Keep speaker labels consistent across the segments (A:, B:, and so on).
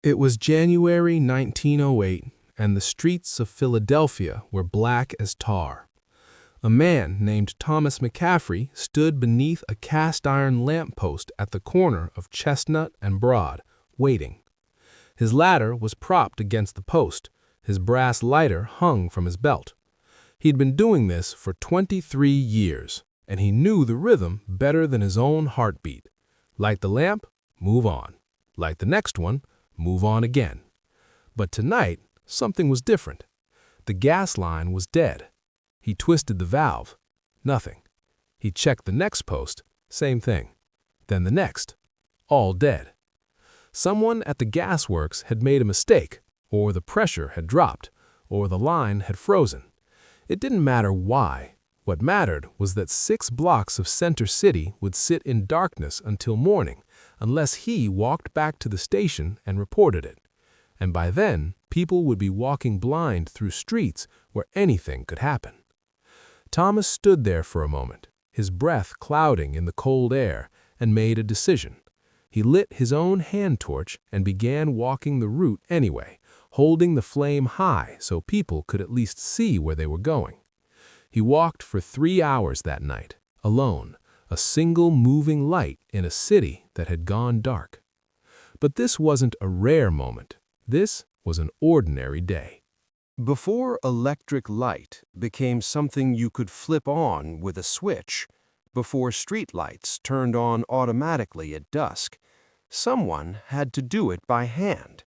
A: It was January 1908, and the streets of Philadelphia were black as tar. A man named Thomas McCaffrey stood beneath a cast-iron lamp-post at the corner of Chestnut and Broad, waiting. His ladder was propped against the post. His brass lighter hung from his belt. He'd been doing this for 23 years, and he knew the rhythm better than his own heartbeat. Light the lamp, move on. Light the next one, move on again. But tonight, something was different. The gas line was dead. He twisted the valve. Nothing. He checked the next post. Same thing. Then the next. All dead. Someone at the gasworks had made a mistake, or the pressure had dropped, or the line had frozen. It didn't matter why. What mattered was that 6 blocks of Center City would sit in darkness until morning, unless he walked back to the station and reported it. And by then, people would be walking blind through streets where anything could happen. Thomas stood there for a moment, his breath clouding in the cold air, and made a decision. He lit his own hand torch and began walking the route anyway, holding the flame high so people could at least see where they were going. He walked for 3 hours that night, alone, a single moving light in a city that had gone dark. But this wasn't a rare moment. This was an ordinary day.
B: Before electric light became something you could flip on with a switch, before streetlights turned on automatically at dusk, someone had to do it by hand.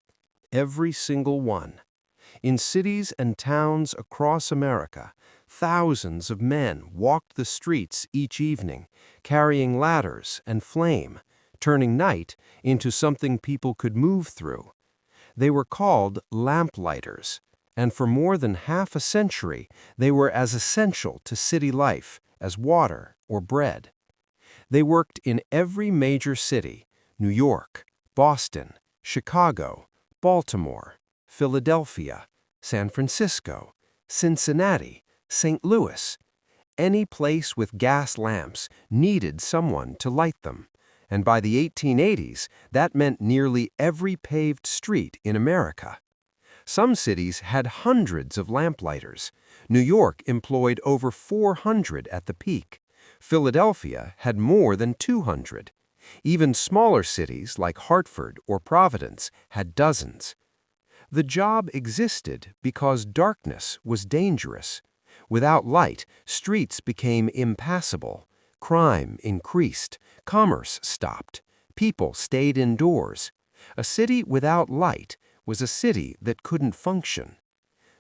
B: Every single one. In cities and towns across America, thousands of men walked the streets each evening, carrying ladders and flame, turning night into something people could move through. They were called lamplighters, and for more than half a century they were as essential to city life as water or bread. They worked in every major city: New York, Boston, Chicago, Baltimore, Philadelphia, San Francisco, Cincinnati, St. Louis. Any place with gas lamps needed someone to light them, and by the 1880s, that meant nearly every paved street in America. Some cities had hundreds of lamplighters. New York employed over 400 at the peak. Philadelphia had more than 200. Even smaller cities like Hartford or Providence had dozens. The job existed because darkness was dangerous. Without light, streets became impassable. Crime increased. Commerce stopped. People stayed indoors. A city without light was a city that couldn't function.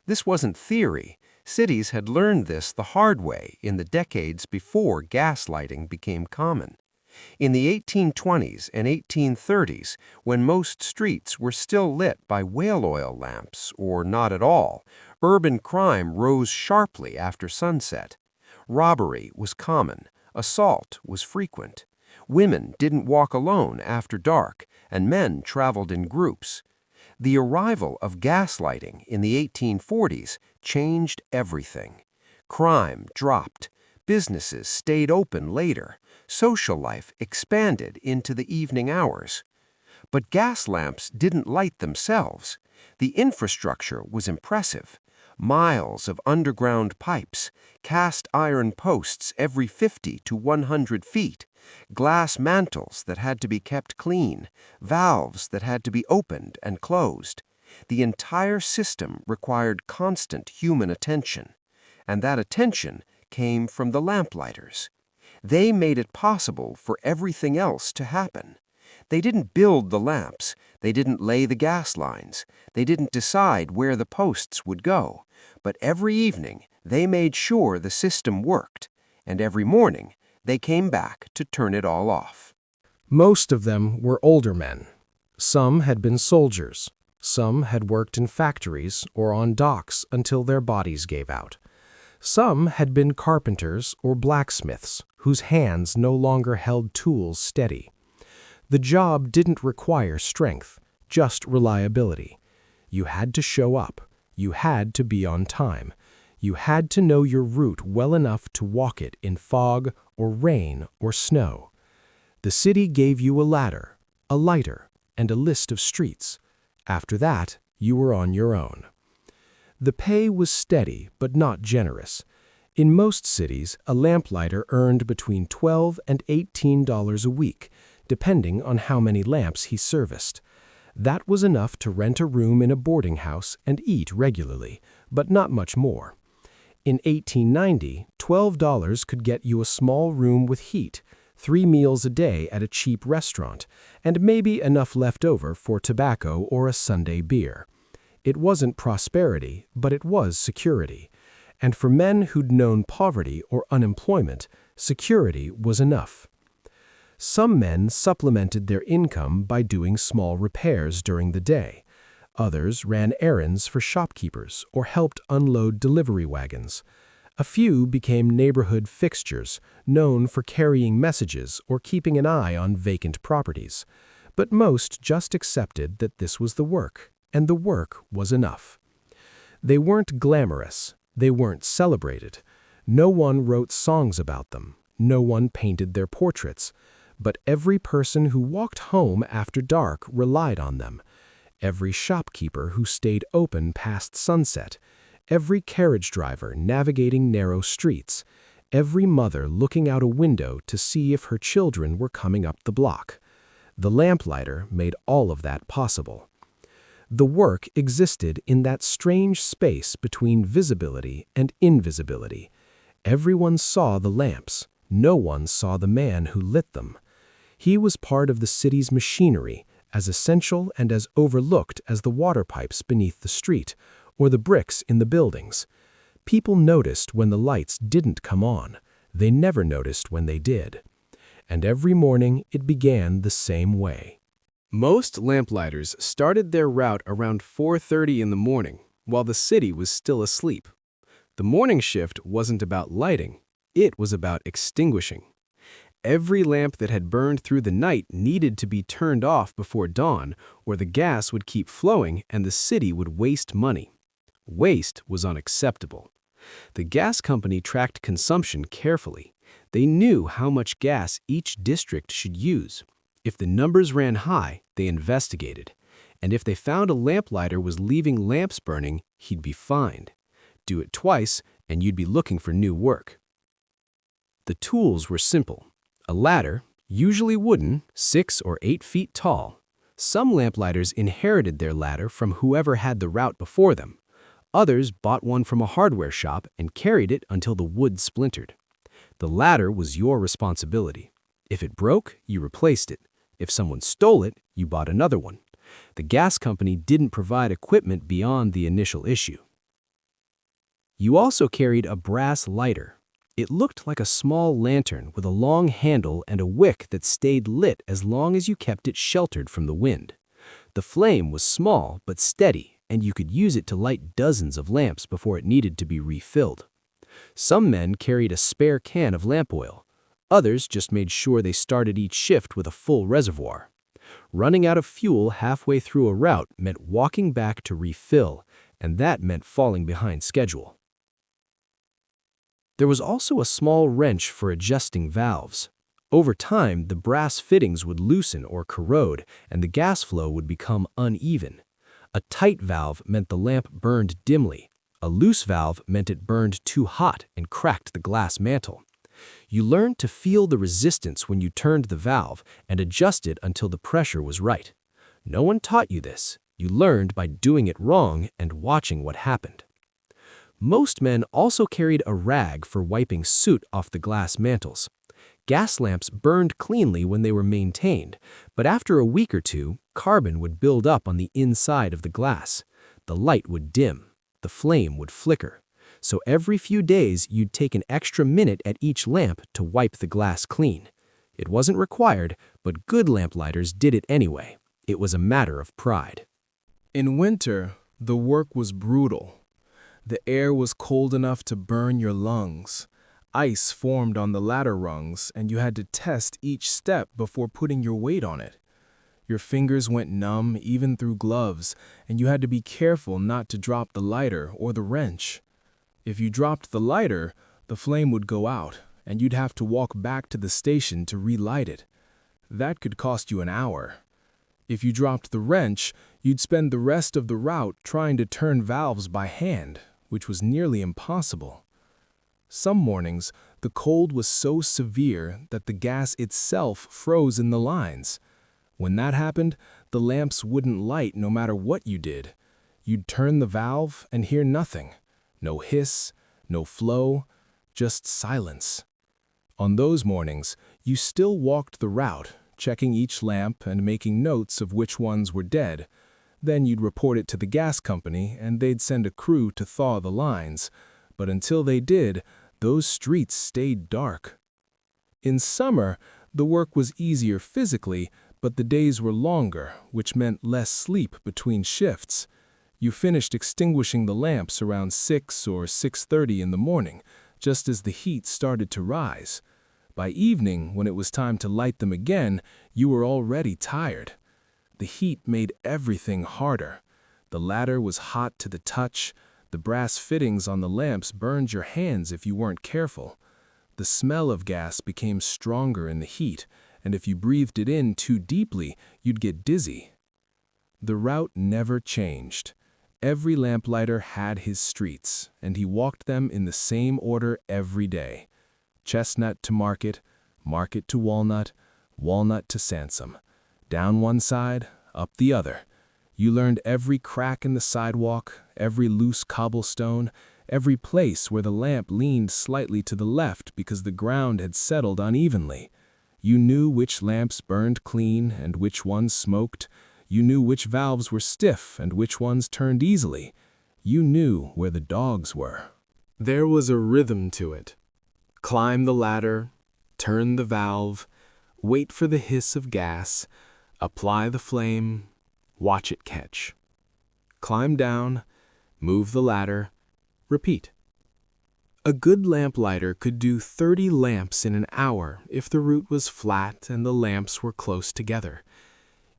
B: This wasn't theory. Cities had learned this the hard way in the decades before gaslighting became common. In the 1820s and 1830s, when most streets were still lit by whale oil lamps, or not at all, urban crime rose sharply after sunset. Robbery was common. Assault was frequent. Women didn't walk alone after dark, and men traveled in groups. The arrival of gaslighting in the 1840s changed everything. Crime dropped. Businesses stayed open later. Social life expanded into the evening hours. But gas lamps didn't light themselves. The infrastructure was impressive. Miles of underground pipes, cast iron posts every 50 to 100 feet, glass mantles that had to be kept clean, valves that had to be opened and closed. The entire system required constant human attention, and that attention came from the lamplighters. They made it possible for everything else to happen. They didn't build the lamps. They didn't lay the gas lines. They didn't decide where the posts would go. But every evening, they made sure the system worked, and every morning, they came back to turn it all off.
A: Most of them were older men. Some had been soldiers. Some had worked in factories or on docks until their bodies gave out. Some had been carpenters or blacksmiths whose hands no longer held tools steady. The job didn't require strength, just reliability. You had to show up. You had to be on time. You had to know your route well enough to walk it in fog or rain or snow. The city gave you a ladder, a lighter, and a list of streets.
B: After that, you were on your own. The pay was steady but not generous. In most cities, a lamplighter earned between $12 and $18 a week, depending on how many lamps he serviced. That was enough to rent a room in a boarding house and eat regularly, but not much more. In 1890, $12 could get you a small room with heat, 3 meals a day at a cheap restaurant, and maybe enough left over for tobacco or a Sunday beer. It wasn't prosperity, but it was security. And for men who'd known poverty or unemployment, security was enough. Some men supplemented their income by doing small repairs during the day. Others ran errands for shopkeepers or helped unload delivery wagons. A few became neighborhood fixtures, known for carrying messages or keeping an eye on vacant properties. But most just accepted that this was the work, and the work was enough. They weren't glamorous. They weren't celebrated. No one wrote songs about them. No one painted their portraits. But every person who walked home after dark relied on them. Every shopkeeper who stayed open past sunset. Every carriage driver navigating narrow streets. Every mother looking out a window to see if her children were coming up the block. The lamplighter made all of that possible. The work existed in that strange space between visibility and invisibility. Everyone saw the lamps. No one saw the man who lit them. He was part of the city's machinery, as essential and as overlooked as the water pipes beneath the street, or the bricks in the buildings. People noticed when the lights didn't come on. They never noticed when they did. And every morning it began the same way.
A: Most lamplighters started their route around 4:30 in the morning, while the city was still asleep. The morning shift wasn't about lighting, it was about extinguishing. Every lamp that had burned through the night needed to be turned off before dawn, or the gas would keep flowing and the city would waste money. Waste was unacceptable. The gas company tracked consumption carefully. They knew how much gas each district should use. If the numbers ran high, they investigated. And if they found a lamplighter was leaving lamps burning, he'd be fined. Do it twice, and you'd be looking for new work. The tools were simple. A ladder, usually wooden, 6 or 8 feet tall. Some lamplighters inherited their ladder from whoever had the route before them. Others bought one from a hardware shop and carried it until the wood splintered. The ladder was your responsibility. If it broke, you replaced it. If someone stole it, you bought another one. The gas company didn't provide equipment beyond the initial issue. You also carried a brass lighter. It looked like a small lantern with a long handle and a wick that stayed lit as long as you kept it sheltered from the wind. The flame was small but steady, and you could use it to light dozens of lamps before it needed to be refilled. Some men carried a spare can of lamp oil. Others just made sure they started each shift with a full reservoir. Running out of fuel halfway through a route meant walking back to refill, and that meant falling behind schedule. There was also a small wrench for adjusting valves. Over time, the brass fittings would loosen or corrode, and the gas flow would become uneven. A tight valve meant the lamp burned dimly. A loose valve meant it burned too hot and cracked the glass mantle. You learned to feel the resistance when you turned the valve and adjust it until the pressure was right. No one taught you this. You learned by doing it wrong and watching what happened. Most men also carried a rag for wiping soot off the glass mantles. Gas lamps burned cleanly when they were maintained, but after a week or two, carbon would build up on the inside of the glass. The light would dim. The flame would flicker. So every few days, you'd take an extra minute at each lamp to wipe the glass clean. It wasn't required, but good lamplighters did it anyway. It was a matter of pride.
C: In winter, the work was brutal. The air was cold enough to burn your lungs. Ice formed on the ladder rungs, and you had to test each step before putting your weight on it. Your fingers went numb even through gloves, and you had to be careful not to drop the lighter or the wrench. If you dropped the lighter, the flame would go out, and you'd have to walk back to the station to relight it. That could cost you an hour. If you dropped the wrench, you'd spend the rest of the route trying to turn valves by hand, which was nearly impossible. Some mornings, the cold was so severe that the gas itself froze in the lines. When that happened, the lamps wouldn't light no matter what you did. You'd turn the valve and hear nothing. No hiss, no flow, just silence. On those mornings, you still walked the route, checking each lamp and making notes of which ones were dead. Then you'd report it to the gas company and they'd send a crew to thaw the lines. But until they did, those streets stayed dark. In summer, the work was easier physically, but the days were longer, which meant less sleep between shifts. You finished extinguishing the lamps around 6 or 6:30 in the morning, just as the heat started to rise. By evening, when it was time to light them again, you were already tired. The heat made everything harder. The ladder was hot to the touch. The brass fittings on the lamps burned your hands if you weren't careful. The smell of gas became stronger in the heat, and if you breathed it in too deeply, you'd get dizzy. The route never changed. Every lamplighter had his streets, and he walked them in the same order every day. Chestnut to Market, Market to Walnut, Walnut to Sansom. Down one side, up the other. You learned every crack in the sidewalk, every loose cobblestone, every place where the lamp leaned slightly to the left because the ground had settled unevenly. You knew which lamps burned clean and which ones smoked. You knew which valves were stiff and which ones turned easily. You knew where the dogs were.
A: There was a rhythm to it. Climb the ladder, turn the valve, wait for the hiss of gas, apply the flame, watch it catch. Climb down, move the ladder, repeat. A good lamplighter could do 30 lamps in an hour if the route was flat and the lamps were close together.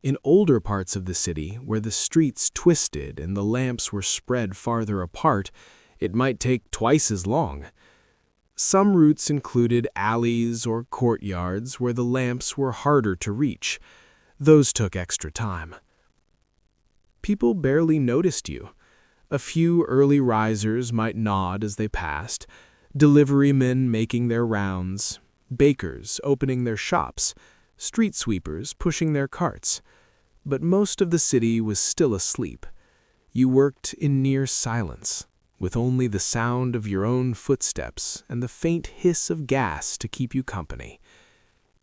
A: In older parts of the city, where the streets twisted and the lamps were spread farther apart, it might take twice as long. Some routes included alleys or courtyards where the lamps were harder to reach. Those took extra time. People barely noticed you. A few early risers might nod as they passed, deliverymen making their rounds, bakers opening their shops, street sweepers pushing their carts. But most of the city was still asleep. You worked in near silence, with only the sound of your own footsteps and the faint hiss of gas to keep you company.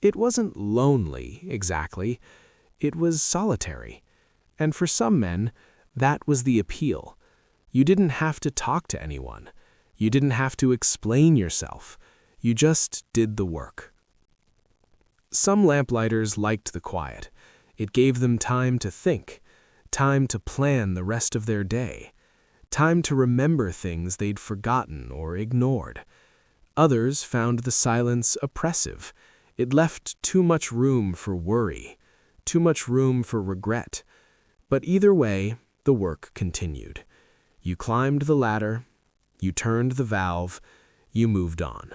A: It wasn't lonely, exactly. It was solitary. And for some men, that was the appeal. You didn't have to talk to anyone. You didn't have to explain yourself. You just did the work. Some lamplighters liked the quiet. It gave them time to think, time to plan the rest of their day, time to remember things they'd forgotten or ignored. Others found the silence oppressive. It left too much room for worry, too much room for regret. But either way, the work continued. You climbed the ladder, you turned the valve, you moved on.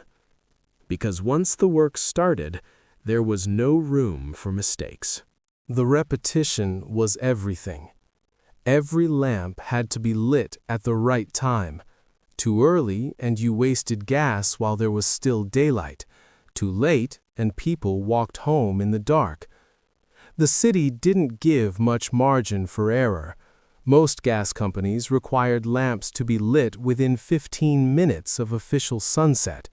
A: Because once the work started, there was no room for mistakes. The repetition was everything. Every lamp had to be lit at the right time. Too early, and you wasted gas while there was still daylight. Too late, and people walked home in the dark. The city didn't give much margin for error. Most gas companies required lamps to be lit within 15 minutes of official sunset.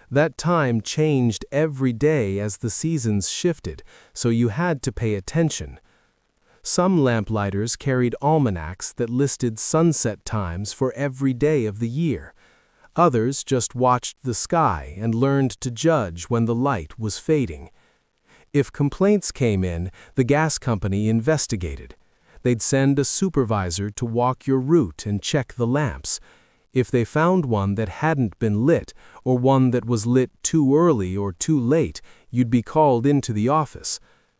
A: That time changed every day as the seasons shifted, so you had to pay attention. Some lamplighters carried almanacs that listed sunset times for every day of the year. Others just watched the sky and learned to judge when the light was fading. If complaints came in, the gas company investigated. They'd send a supervisor to walk your route and check the lamps. If they found one that hadn't been lit, or one that was lit too early or too late, you'd be called into the office.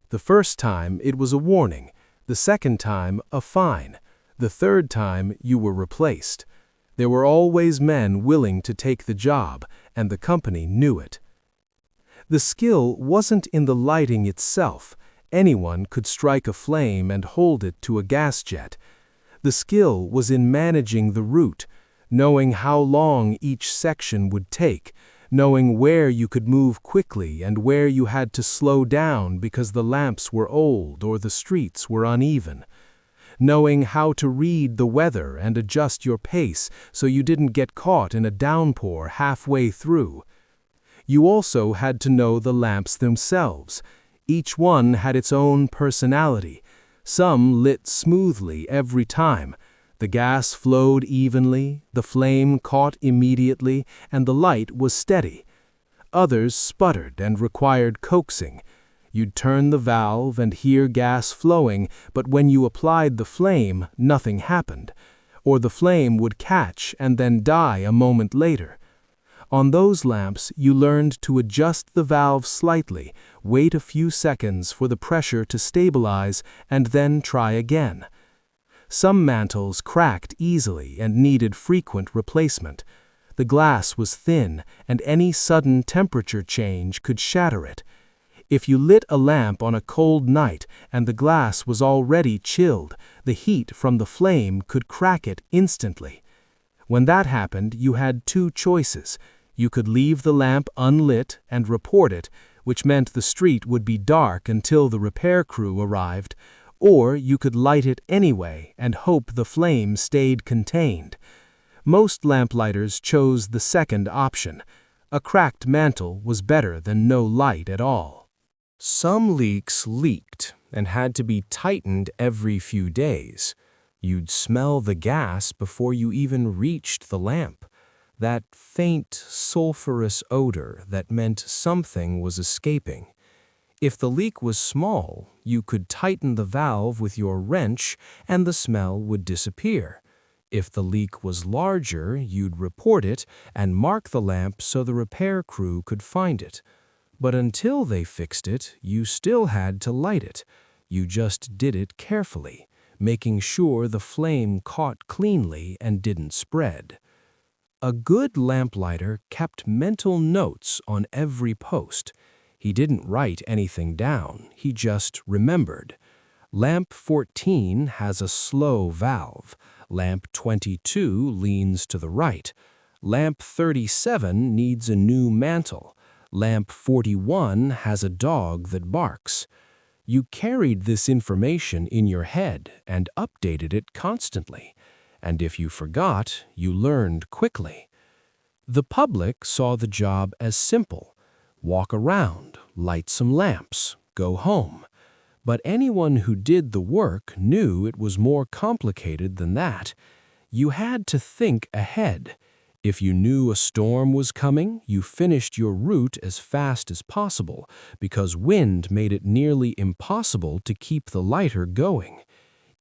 A: The first time, it was a warning. The second time, a fine. The third time, you were replaced. There were always men willing to take the job, and the company knew it. The skill wasn't in the lighting itself.
B: Anyone could strike a flame and hold it to a gas jet. The skill was in managing the route, knowing how long each section would take, knowing where you could move quickly and where you had to slow down because the lamps were old or the streets were uneven, knowing how to read the weather and adjust your pace so you didn't get caught in a downpour halfway through. You also had to know the lamps themselves. Each one had its own personality. Some lit smoothly every time. The gas flowed evenly, the flame caught immediately, and the light was steady. Others sputtered and required coaxing. You'd turn the valve and hear gas flowing, but when you applied the flame, nothing happened. Or the flame would catch and then die a moment later. On those lamps, you learned to adjust the valve slightly, wait a few seconds for the pressure to stabilize, and then try again. Some mantles cracked easily and needed frequent replacement. The glass was thin, and any sudden temperature change could shatter it. If you lit a lamp on a cold night and the glass was already chilled, the heat from the flame could crack it instantly. When that happened, you had two choices. You could leave the lamp unlit and report it, which meant the street would be dark until the repair crew arrived, or you could light it anyway and hope the flame stayed contained. Most lamplighters chose the second option. A cracked mantle was better than no light at all. Some leaks leaked and had to be tightened every few days. You'd smell the gas before you even reached the lamp. That faint, sulfurous odor that meant something was escaping. If the leak was small, you could tighten the valve with your wrench and the smell would disappear. If the leak was larger, you'd report it and mark the lamp so the repair crew could find it. But until they fixed it, you still had to light it. You just did it carefully, making sure the flame caught cleanly and didn't spread. A good lamplighter kept mental notes on every post. He didn't write anything down, he just remembered. Lamp 14 has a slow valve. Lamp 22 leans to the right. Lamp 37 needs a new mantle. Lamp 41 has a dog that barks. You carried this information in your head and updated it constantly. And if you forgot, you learned quickly. The public saw the job as simple. Walk around, light some lamps, go home. But anyone who did the work knew it was more complicated than that. You had to think ahead. If you knew a storm was coming, you finished your route as fast as possible because wind made it nearly impossible to keep the lighter going.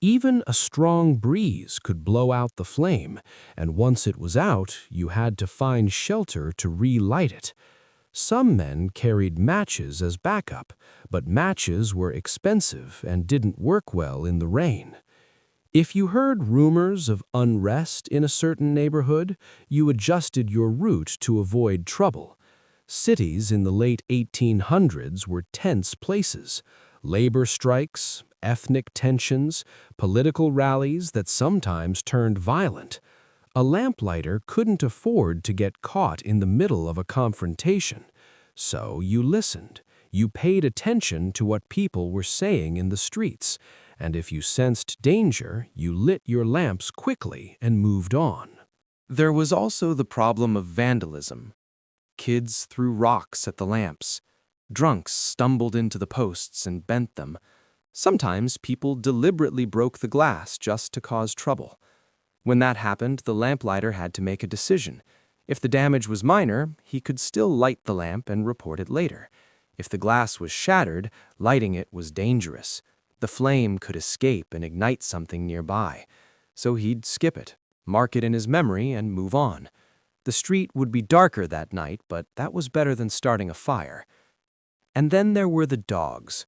B: Even a strong breeze could blow out the flame, and once it was out, you had to find shelter to relight it. Some men carried matches as backup, but matches were expensive and didn't work well in the rain. If you heard rumors of unrest in a certain neighborhood, you adjusted your route to avoid trouble. Cities in the late 1800s were tense places. Labor strikes, ethnic tensions, political rallies that sometimes turned violent. A lamplighter couldn't afford to get caught in the middle of a confrontation. So you listened. You paid attention to what people were saying in the streets. And if you sensed danger, you lit your lamps quickly and moved on. There was also the problem of vandalism. Kids threw rocks at the lamps. Drunks stumbled into the posts and bent them. Sometimes people deliberately broke the glass just to cause trouble. When that happened, the lamplighter had to make a decision. If the damage was minor, he could still light the lamp and report it later. If the glass was shattered, lighting it was dangerous. The flame could escape and ignite something nearby. So he'd skip it, mark it in his memory, and move on. The street would be darker that night, but that was better than starting a fire. And then there were the dogs.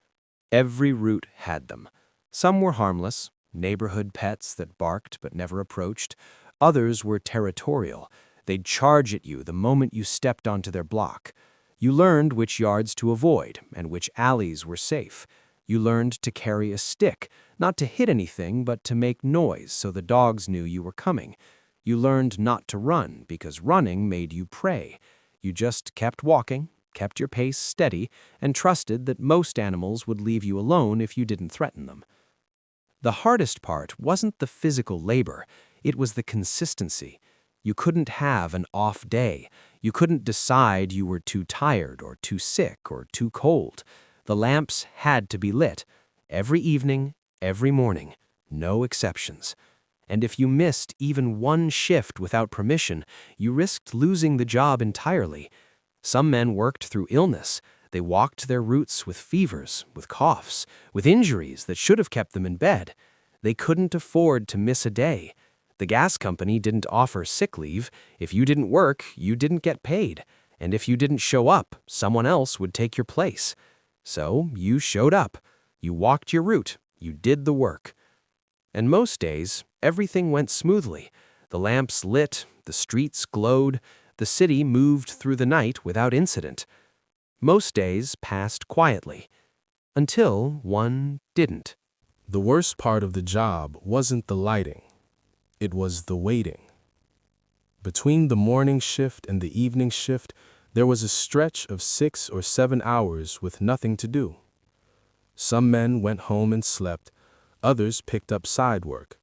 B: Every route had them. Some were harmless, neighborhood pets that barked but never approached. Others were territorial. They'd charge at you the moment you stepped onto their block. You learned which yards to avoid and which alleys were safe. You learned to carry a stick, not to hit anything, but to make noise so the dogs knew you were coming. You learned not to run, because running made you prey. You just kept walking, kept your pace steady, and trusted that most animals would leave you alone if you didn't threaten them. The hardest part wasn't the physical labor, it was the consistency. You couldn't have an off day. You couldn't decide you were too tired or too sick or too cold. The lamps had to be lit, every evening, every morning, no exceptions. And if you missed even one shift without permission, you risked losing the job entirely. Some men worked through illness. They walked their routes with fevers, with coughs, with injuries that should have kept them in bed. They couldn't afford to miss a day. The gas company didn't offer sick leave. If you didn't work, you didn't get paid. And if you didn't show up, someone else would take your place. So you showed up. You walked your route. You did the work. And most days, everything went smoothly. The lamps lit, the streets glowed, the city moved through the night without incident. Most days passed quietly, until one didn't.
A: The worst part of the job wasn't the lighting. It was the waiting. Between the morning shift and the evening shift, there was a stretch of 6 or 7 hours with nothing to do. Some men went home and slept. Others picked up side work.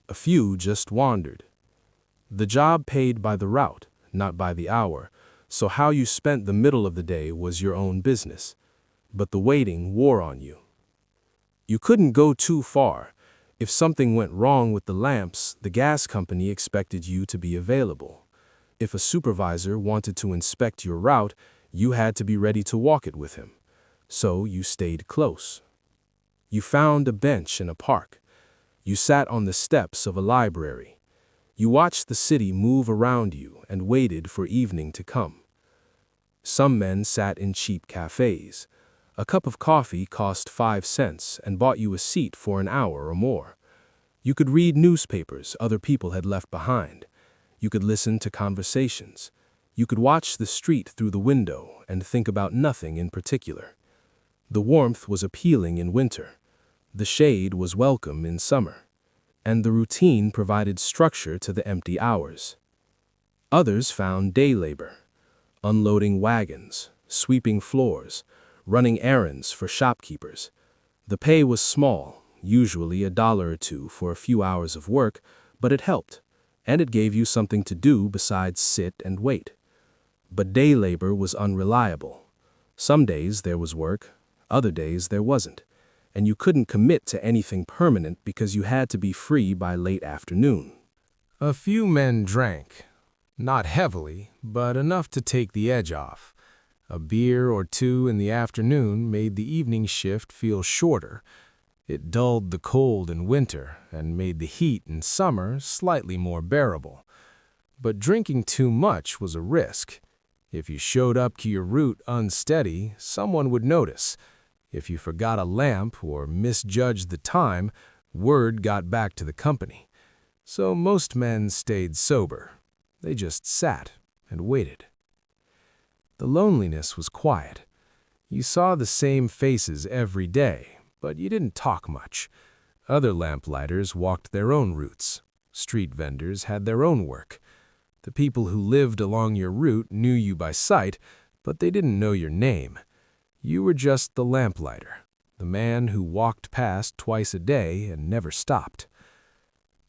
A: A few just wandered. The job paid by the route, not by the hour, so how you spent the middle of the day was your own business. But the waiting wore on you. You couldn't go too far. If something went wrong with the lamps, the gas company expected you to be available. If a supervisor wanted to inspect your route, you had to be ready to walk it with him. So you stayed close. You found a bench in a park. You sat on the steps of a library. You watched the city move around you and waited for evening to come. Some men sat in cheap cafes. A cup of coffee cost 5 cents and bought you a seat for an hour or more. You could read newspapers other people had left behind. You could listen to conversations. You could watch the street through the window and think about nothing in particular. The warmth was appealing in winter. The shade was welcome in summer. And the routine provided structure to the empty hours. Others found day labor, unloading wagons, sweeping floors, running errands for shopkeepers. The pay was small, usually $1 or $2 for a few hours of work, but it helped, and it gave you something to do besides sit and wait. But day labor was unreliable. Some days there was work, other days there wasn't, and you couldn't commit to anything permanent because you had to be free by late afternoon.
C: A few men drank, not heavily, but enough to take the edge off. A beer or two in the afternoon made the evening shift feel shorter. It dulled the cold in winter and made the heat in summer slightly more bearable. But drinking too much was a risk. If you showed up to your route unsteady, someone would notice. If you forgot a lamp or misjudged the time, word got back to the company. So most men stayed sober. They just sat and waited. The loneliness was quiet. You saw the same faces every day, but you didn't talk much. Other lamplighters walked their own routes. Street vendors had their own work. The people who lived along your route knew you by sight, but they didn't know your name. You were just the lamplighter, the man who walked past twice a day and never stopped.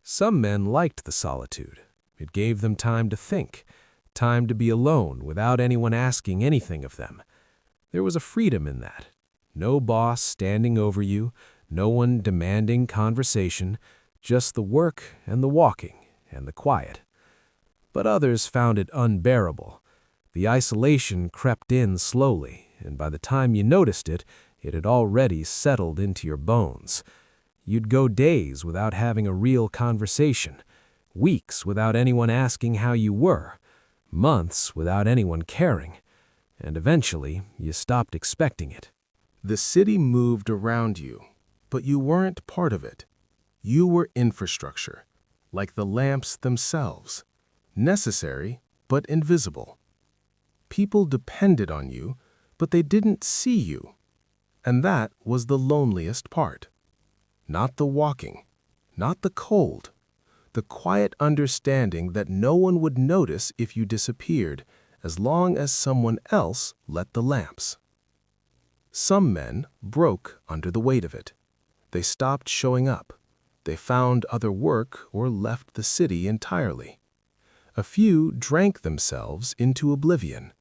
C: Some men liked the solitude. It gave them time to think, time to be alone without anyone asking anything of them. There was a freedom in that. No boss standing over you, no one demanding conversation, just the work and the walking and the quiet. But others found it unbearable. The isolation crept in slowly, and by the time you noticed it, it had already settled into your bones. You'd go days without having a real conversation, weeks without anyone asking how you were, months without anyone caring, and eventually you stopped expecting it.
A: The city moved around you, but you weren't part of it. You were infrastructure, like the lamps themselves, necessary but invisible. People depended on you, but they didn't see you.
C: And that was the loneliest part. Not the walking, not the cold, the quiet understanding that no one would notice if you disappeared as long as someone else lit the lamps. Some men broke under the weight of it. They stopped showing up. They found other work or left the city entirely. A few drank themselves into oblivion,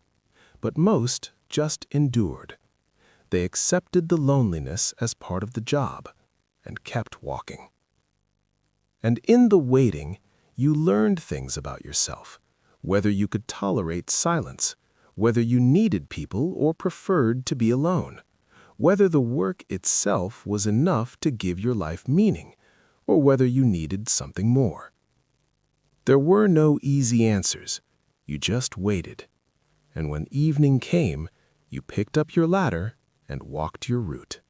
C: but most just endured. They accepted the loneliness as part of the job and kept walking. And in the waiting, you learned things about yourself, whether you could tolerate silence, whether you needed people or preferred to be alone, whether the work itself was enough to give your life meaning, or whether you needed something more. There were no easy answers. You just waited. And when evening came, you picked up your ladder and walked your route.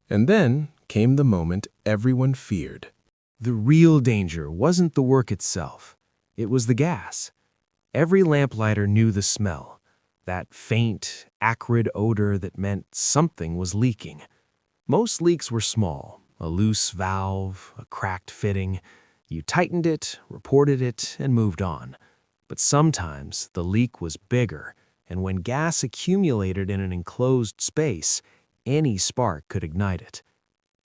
C: And then came the moment everyone feared.
B: The real danger wasn't the work itself. It was the gas. Every lamplighter knew the smell, that faint, acrid odor that meant something was leaking. Most leaks were small, a loose valve, a cracked fitting. You tightened it, reported it, and moved on. But sometimes the leak was bigger, and when gas accumulated in an enclosed space, any spark could ignite it.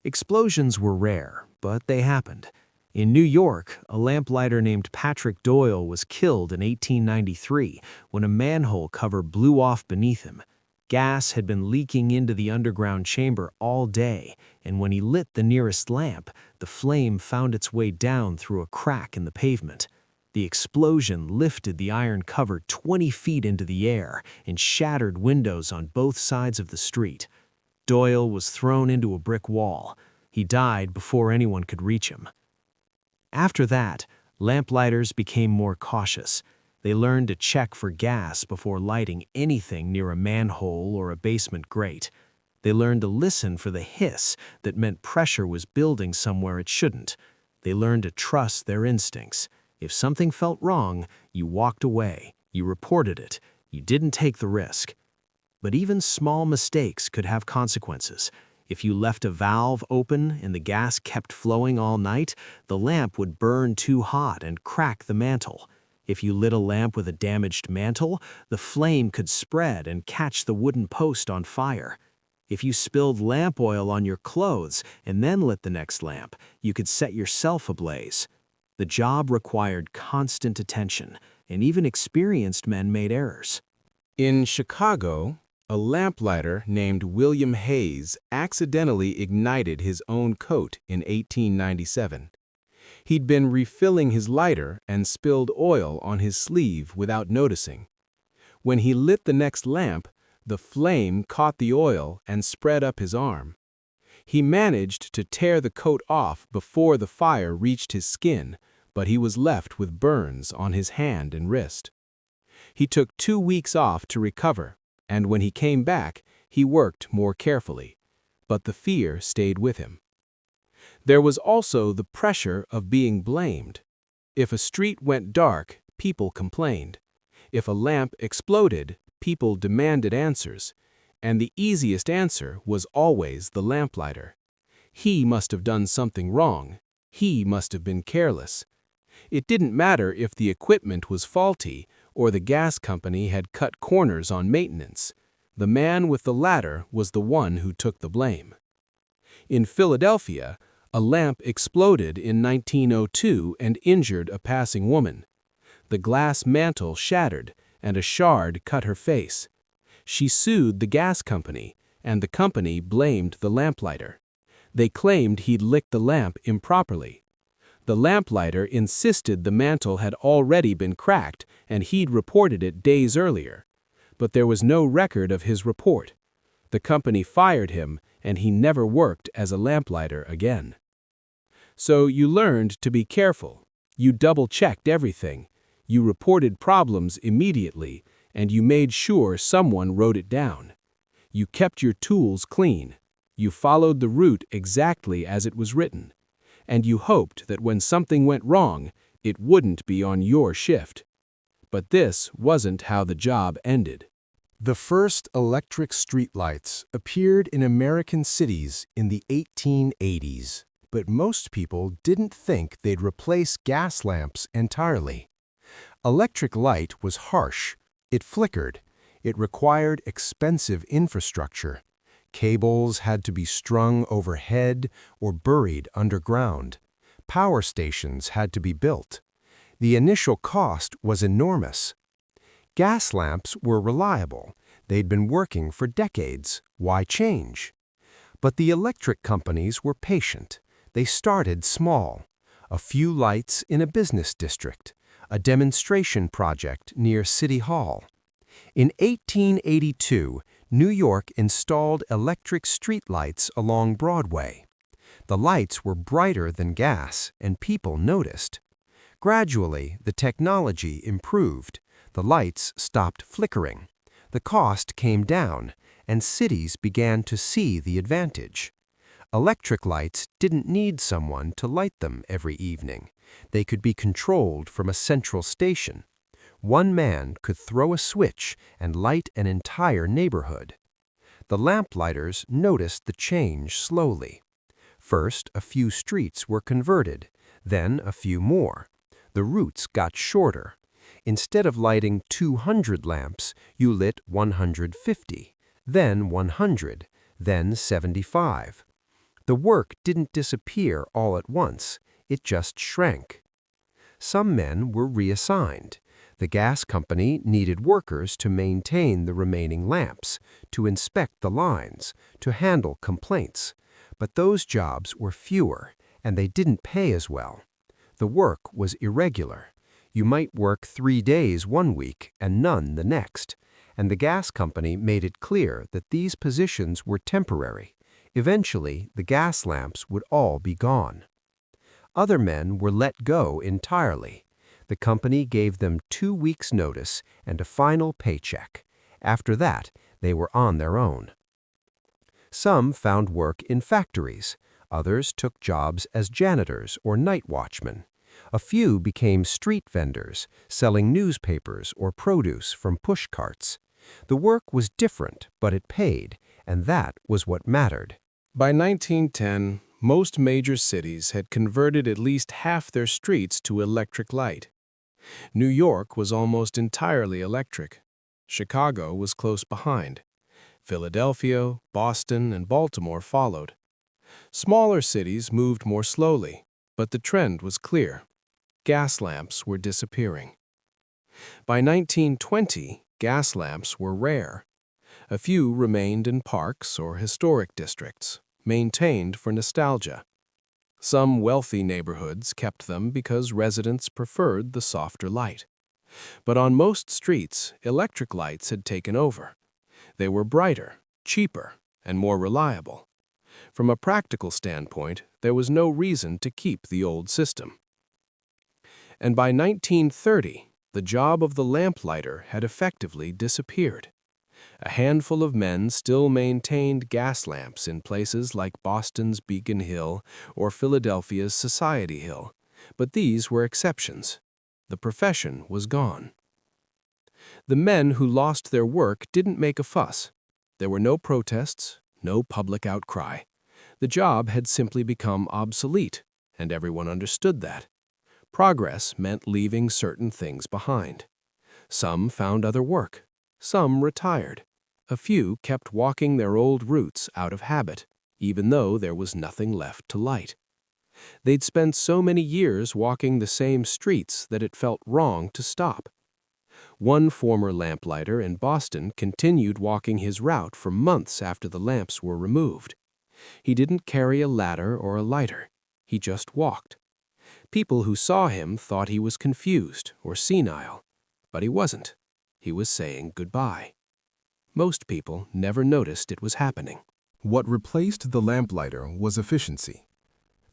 B: Explosions were rare, but they happened. In New York, a lamplighter named Patrick Doyle was killed in 1893 when a manhole cover blew off beneath him. Gas had been leaking into the underground chamber all day, and when he lit the nearest lamp, the flame found its way down through a crack in the pavement. The explosion lifted the iron cover 20 feet into the air and shattered windows on both sides of the street. Doyle was thrown into a brick wall. He died before anyone could reach him. After that, lamplighters became more cautious. They learned to check for gas before lighting anything near a manhole or a basement grate. They learned to listen for the hiss that meant pressure was building somewhere it shouldn't. They learned to trust their instincts. If something felt wrong, you walked away, you reported it, you didn't take the risk. But even small mistakes could have consequences. If you left a valve open and the gas kept flowing all night, the lamp would burn too hot and crack the mantle. If you lit a lamp with a damaged mantle, the flame could spread and catch the wooden post on fire. If you spilled lamp oil on your clothes and then lit the next lamp, you could set yourself ablaze. The job required constant attention, and even experienced men made errors.
A: In Chicago, a lamplighter named William Hayes accidentally ignited his own coat in 1897. He'd been refilling his lighter and spilled oil on his sleeve without noticing. When he lit the next lamp, the flame caught the oil and spread up his arm. He managed to tear the coat off before the fire reached his skin, but he was left with burns on his hand and wrist. He took 2 weeks off to recover, and when he came back, he worked more carefully. But the fear stayed with him. There was also the pressure of being blamed. If a street went dark, people complained. If a lamp exploded, people demanded answers. And the easiest answer was always the lamplighter. He must have done something wrong. He must have been careless. It didn't matter if the equipment was faulty or the gas company had cut corners on maintenance. The man with the ladder was the one who took the blame. In Philadelphia, a lamp exploded in 1902 and injured a passing woman. The glass mantle shattered, and a shard cut her face. She sued the gas company, and the company blamed the lamplighter. They claimed he'd licked the lamp improperly. The lamplighter insisted the mantle had already been cracked and he'd reported it days earlier. But there was no record of his report. The company fired him, and he never worked as a lamplighter again. So you learned to be careful. You double-checked everything. You reported problems immediately, and you made sure someone wrote it down. You kept your tools clean. You followed the route exactly as it was written. And you hoped that when something went wrong, it wouldn't be on your shift. But this wasn't how the job ended.
B: The first electric streetlights appeared in American cities in the 1880s, but most people didn't think they'd replace gas lamps entirely. Electric light was harsh. It flickered. It required expensive infrastructure. Cables had to be strung overhead or buried underground. Power stations had to be built. The initial cost was enormous. Gas lamps were reliable. They'd been working for decades. Why change? But the electric companies were patient. They started small. A few lights in a business district. A demonstration project near City Hall. In 1882, New York installed electric streetlights along Broadway. The lights were brighter than gas, and people noticed. Gradually, the technology improved. The lights stopped flickering. The cost came down, and cities began to see the advantage. Electric lights didn't need someone to light them every evening. They could be controlled from a central station. One man could throw a switch and light an entire neighborhood. The lamplighters noticed the change slowly. First, a few streets were converted, then a few more. The routes got shorter. Instead of lighting 200 lamps, you lit 150, then 100, then 75. The work didn't disappear all at once, it just shrank. Some men were reassigned. The gas company needed workers to maintain the remaining lamps, to inspect the lines, to handle complaints. But those jobs were fewer, and they didn't pay as well. The work was irregular. You might work 3 days one week and none the next, and the gas company made it clear that these positions were temporary. Eventually, the gas lamps would all be gone. Other men were let go entirely. The company gave them 2 weeks' notice and a final paycheck. After that, they were on their own. Some found work in factories. Others took jobs as janitors or night watchmen. A few became street vendors, selling newspapers or produce from push carts. The work was different, but it paid, and that was what mattered.
C: By 1910, most major cities had converted at least half their streets to electric light. New York was almost entirely electric. Chicago was close behind. Philadelphia, Boston, and Baltimore followed. Smaller cities moved more slowly, but the trend was clear. Gas lamps were disappearing. By 1920, gas lamps were rare. A few remained in parks or historic districts, maintained for nostalgia. Some wealthy neighborhoods kept them because residents preferred the softer light. But on most streets, electric lights had taken over. They were brighter, cheaper, and more reliable. From a practical standpoint, there was no reason to keep the old system. And by 1930, the job of the lamplighter had effectively disappeared. A handful of men still maintained gas lamps in places like Boston's Beacon Hill or Philadelphia's Society Hill, but these were exceptions. The profession was gone. The men who lost their work didn't make a fuss. There were no protests, no public outcry. The job had simply become obsolete, and everyone understood that. Progress meant leaving certain things behind. Some found other work. Some retired. A few kept walking their old routes out of habit, even though there was nothing left to light. They'd spent so many years walking the same streets that it felt wrong to stop. One former lamplighter in Boston continued walking his route for months after the lamps were removed. He didn't carry a ladder or a lighter. He just walked. People who saw him thought he was confused or senile, but he wasn't. He was saying goodbye. Most people never noticed it was happening.
A: What replaced the lamplighter was efficiency.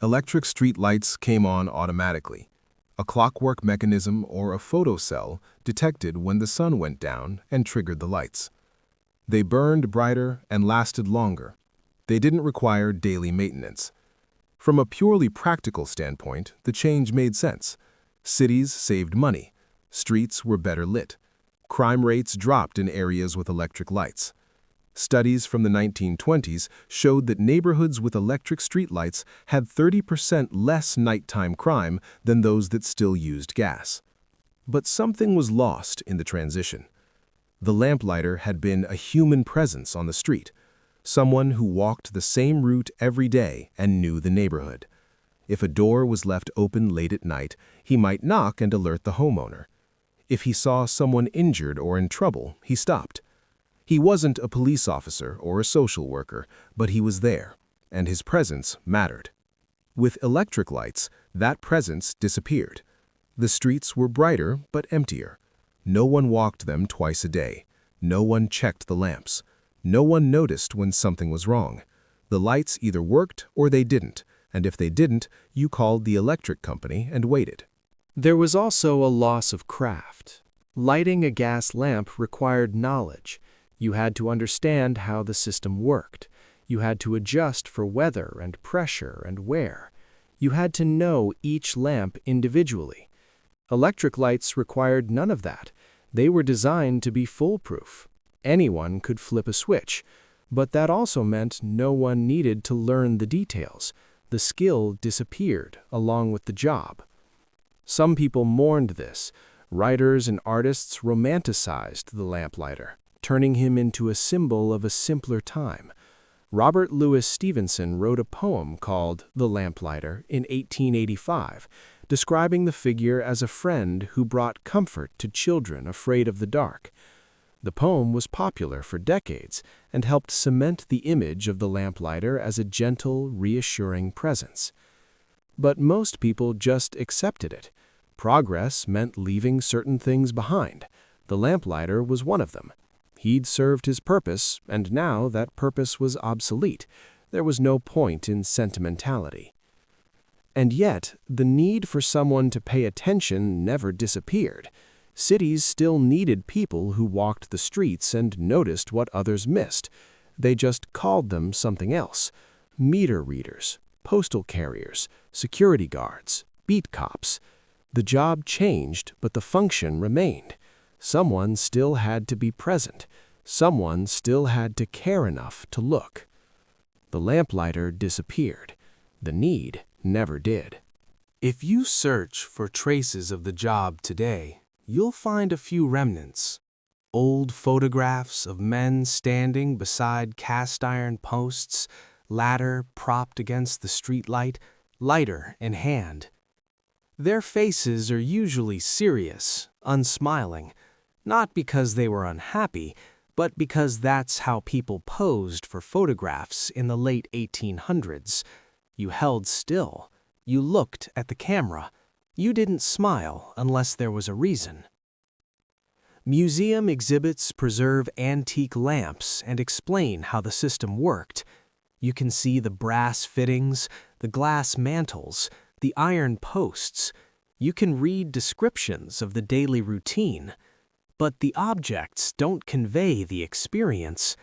A: Electric street lights came on automatically. A clockwork mechanism or a photocell detected when the sun went down and triggered the lights. They burned brighter and lasted longer. They didn't require daily maintenance. From a purely practical standpoint, the change made sense. Cities saved money. Streets were better lit.
B: Crime rates dropped in areas with electric lights. Studies from the 1920s showed that neighborhoods with electric streetlights had 30% less nighttime crime than those that still used gas. But something was lost in the transition. The lamplighter had been a human presence on the street, someone who walked the same route every day and knew the neighborhood. If a door was left open late at night, he might knock and alert the homeowner. If he saw someone injured or in trouble, he stopped. He wasn't a police officer or a social worker, but he was there, and his presence mattered. With electric lights, that presence disappeared. The streets were brighter but emptier. No one walked them twice a day. No one checked the lamps. No one noticed when something was wrong. The lights either worked or they didn't, and if they didn't, you called the electric company and waited.
C: There was also a loss of craft. Lighting a gas lamp required knowledge. You had to understand how the system worked. You had to adjust for weather and pressure and wear. You had to know each lamp individually. Electric lights required none of that. They were designed to be foolproof. Anyone could flip a switch, but that also meant no one needed to learn the details. The skill disappeared along with the job. Some people mourned this. Writers and artists romanticized the lamplighter, turning him into a symbol of a simpler time. Robert Louis Stevenson wrote a poem called The Lamplighter in 1885, describing the figure as a friend who brought comfort to children afraid of the dark. The poem was popular for decades and helped cement the image of the lamplighter as a gentle, reassuring presence. But most people just accepted it. Progress meant leaving certain things behind. The lamplighter was one of them. He'd served his purpose, and now that purpose was obsolete. There was no point in sentimentality. And yet, the need for someone to pay attention never disappeared. Cities still needed people who walked the streets and noticed what others missed. They just called them something else. Meter readers, postal carriers, security guards, beat cops. The job changed, but the function remained. Someone still had to be present. Someone still had to care enough to look. The lamplighter disappeared. The need never did.
A: If you search for traces of the job today, you'll find a few remnants. Old photographs of men standing beside cast-iron posts, ladder propped against the streetlight, lighter in hand. Their faces are usually serious, unsmiling, not because they were unhappy, but because that's how people posed for photographs in the late 1800s. You held still. You looked at the camera. You didn't smile unless there was a reason. Museum exhibits preserve antique lamps and explain how the system worked. You can see the brass fittings, the glass mantles, the iron posts. You can read descriptions of the daily routine. But the objects don't convey the experience.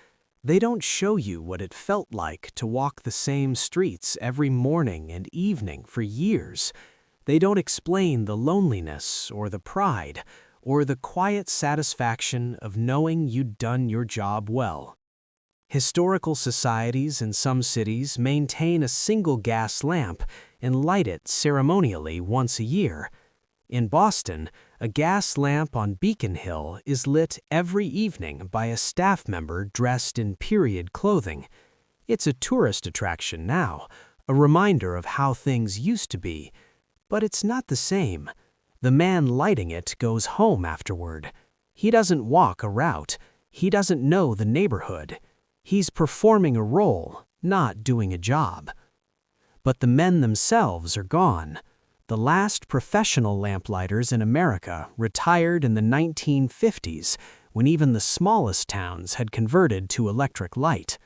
A: They don't show you what it felt like to walk the same streets every morning and evening for years. They don't explain the loneliness or the pride or the quiet satisfaction of knowing you'd done your job well. Historical societies in some cities maintain a single gas lamp and light it ceremonially once a year. In Boston, a gas lamp on Beacon Hill is lit every evening by a staff member dressed in period clothing. It's a tourist attraction now, a reminder of how things used to be. But it's not the same. The man lighting it goes home afterward. He doesn't walk a route. He doesn't know the neighborhood. He's performing a role, not doing a job. But the men themselves are gone. The last professional lamplighters in America retired in the 1950s, when even the smallest towns had converted to electric light.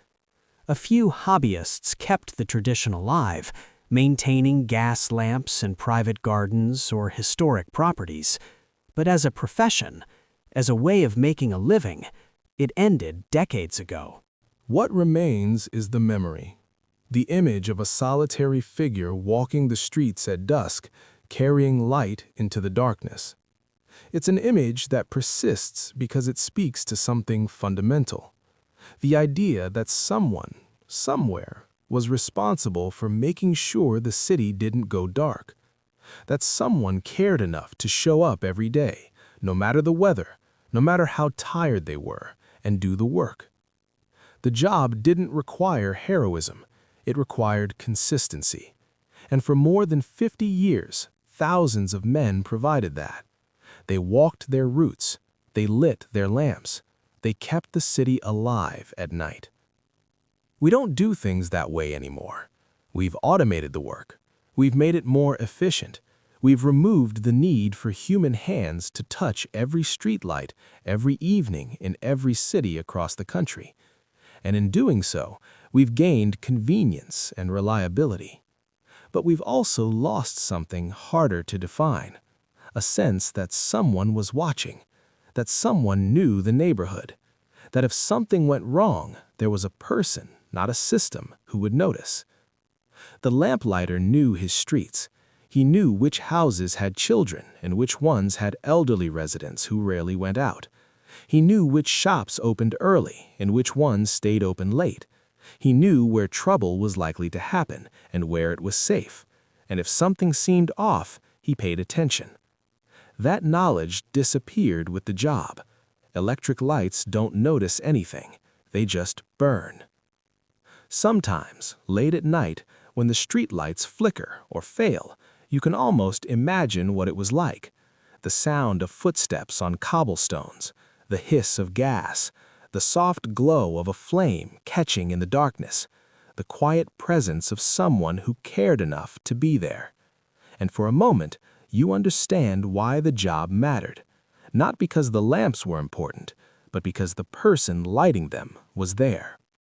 A: A few hobbyists kept the tradition alive, maintaining gas lamps in private gardens or historic properties. But as a profession, as a way of making a living, it ended decades ago.
C: What remains is the memory. The image of a solitary figure walking the streets at dusk, carrying light into the darkness. It's an image that persists because it speaks to something fundamental. The idea that someone, somewhere, was responsible for making sure the city didn't go dark. That someone cared enough to show up every day, no matter the weather, no matter how tired they were, and do the work. The job didn't require heroism, it required consistency. And for more than 50 years, thousands of men provided that. They walked their routes, they lit their lamps, they kept the city alive at night. We don't do things that way anymore. We've automated the work. We've made it more efficient. We've removed the need for human hands to touch every streetlight every evening in every city across the country. And in doing so, we've gained convenience and reliability. But we've also lost something harder to define, a sense that someone was watching, that someone knew the neighborhood, that if something went wrong, there was a person, not a system, who would notice. The lamplighter knew his streets. He knew which houses had children and which ones had elderly residents who rarely went out. He knew which shops opened early and which ones stayed open late. He knew where trouble was likely to happen and where it was safe. And if something seemed off, he paid attention. That knowledge disappeared with the job. Electric lights don't notice anything. They just burn. Sometimes, late at night, when the street lights flicker or fail, you can almost imagine what it was like. The sound of footsteps on cobblestones, the hiss of gas, the soft glow of a flame catching in the darkness, the quiet presence of someone who cared enough to be there. And for a moment, you understand why the job mattered. Not because the lamps were important, but because the person lighting them was there.